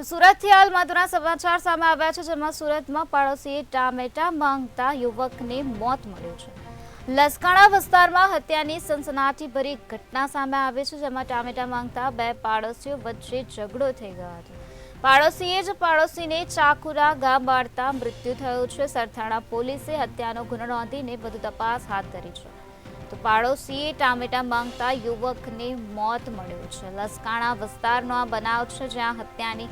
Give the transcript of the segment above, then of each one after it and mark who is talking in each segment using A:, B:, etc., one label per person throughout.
A: તો સુરતથી હાલ મહત્વના સમાચાર સામે આવ્યા છે, જેમાં સુરતમાં પાડોશીએ ટામેટા માંગતા યુવકને મોત મળ્યું છે. લસકાણા વિસ્તારમાં હત્યાની સનસનાટીભરી ઘટના સામે આવી છે, જેમાં ટામેટા માંગતા બે પાડોશીઓ વચ્ચે ઝઘડો થઈ ગયો હતો. પાડોશીએ જ પાડોશીને ચાકુના ઘા મારતા મૃત્યુ થયું છે. સરથાણા પોલીસે હત્યાનો ગુનો નોંધીને વધુ તપાસ હાથ ધરી છે. તો પાડોશીએ ટામેટા માંગતા યુવકને મોત મળ્યું છે. લસકાણા વિસ્તારનો આ બનાવ છે, જ્યાં હત્યાની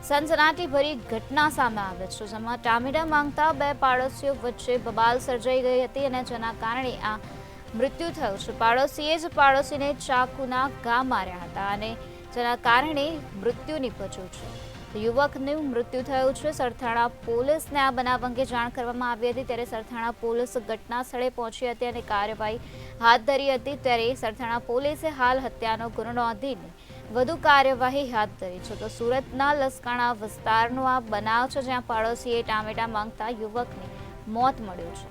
A: સનસનાટીભરી ઘટના સામે આવે છે, જેમાં ટામેટા માંગતા બે પાડોશીઓ વચ્ચે બબાલ સર્જાઈ ગઈ હતી અને જેના કારણે આ મૃત્યુ થયું છે. પાડોશીએ જ પાડોશીને ચાકુના ઘા માર્યા હતા અને જેના કારણે મૃત્યુ નીપજ્યું છે. યુવકનું મૃત્યુ થયું છે. સરથાણા પોલીસને આ બનાવ અંગે જાણ કરવામાં આવી હતી, ત્યારે સરથાણા પોલીસ ઘટના સ્થળે પહોંચી હતી અને કાર્યવાહી હાથ ધરી હતી. ત્યારે સરથાણા પોલીસે હાલ હત્યાનો ગુનો નોંધીને વધુ કાર્યવાહી હાથ ધરી છે. તો સુરતના લસકાણા વિસ્તારનો આ બનાવ છે, જ્યાં પાડોશીએ ટામેટા માંગતા યુવકને મોત મળ્યું છે.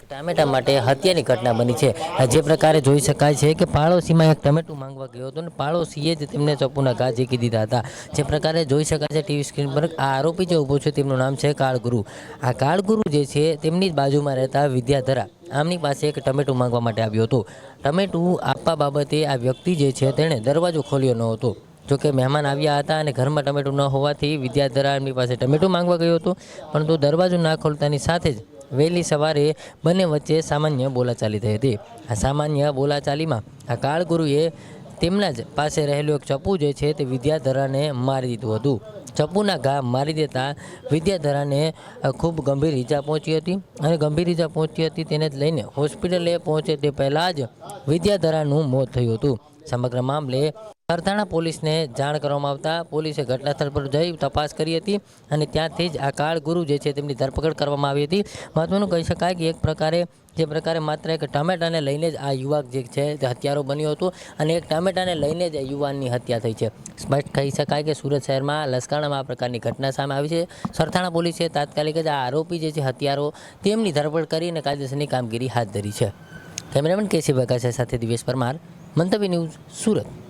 B: ટામેટા માટે હત્યાની ઘટના બની છે. જે પ્રકારે જોઈ શકાય છે કે પાડોશીમાં એક ટમેટું માંગવા ગયો હતો અને પાડોશીએ જ તેમને ચપ્પુના ઘા ઝીકી દીધા હતા. જે પ્રકારે જોઈ શકાય છે ટીવી સ્ક્રીન પર, આ આરોપી જે ઊભો છે તેમનું નામ છે કાળગુરુ. આ કાળગુરુ જે છે તેમની જ બાજુમાં રહેતા વિદ્યાધરા આમની પાસે એક ટમેટું માંગવા માટે આવ્યો હતો. ટમેટું આપવા બાબતે આ વ્યક્તિ જે છે તેણે દરવાજો ખોલ્યો ન હતો. જોકે મહેમાન આવ્યા હતા અને ઘરમાં ટમેટું ન હોવાથી વિદ્યાધરા એમની પાસે ટમેટું માંગવા ગયો હતો, પરંતુ દરવાજો ના ખોલતાની સાથે જ વહેલી સવારે બંને વચ્ચે સામાન્ય બોલાચાલી થઈ હતી. આ સામાન્ય બોલાચાલીમાં આ કાળગુરુએ તેમના જ પાસે રહેલું એક ચપ્પુ જે છે તે વિદ્યાધરાને મારી દીધું હતું. ચપ્પુના ઘા મારી દેતા વિદ્યાધરાને ખૂબ ગંભીર ઈજા પહોંચી હતી અને ગંભીર ઈજા પહોંચી હતી તેને જ લઈને હોસ્પિટલે પહોંચે તે પહેલાં જ વિદ્યાધરાનું મોત થયું હતું. સમગ્ર મામલે સરથાણા પોલીસને જાણ કરવામાં આવતા પોલીસે ઘટનાસ્થળ પર જઈ તપાસ કરી હતી અને ત્યાંથી જ આ કાળગુરુ જે છે તેમની ધરપકડ કરવામાં આવી હતી. મહત્વનું કહી શકાય કે એક પ્રકારે જે પ્રકારે માત્ર એક ટામેટાને લઈને જ આ યુવક જે છે તે હત્યારો બન્યો હતો અને એક ટામેટાને લઈને જ યુવાનની હત્યા થઈ છે. સ્પષ્ટ કહી શકાય કે સુરત શહેરમાં લસકાણામાં આ પ્રકારની ઘટના સામે આવી છે. સરથાણા પોલીસે તાત્કાલિક જ આ આરોપી જે છે હત્યારો તેમની ધરપકડ કરીને કાયદેસરની કામગીરી હાથ ધરી છે. કેમેરામેન કેસી બગાસા સાથે દિવેશ પરમાર, મંતવ્ય ન્યૂઝ, સુરત.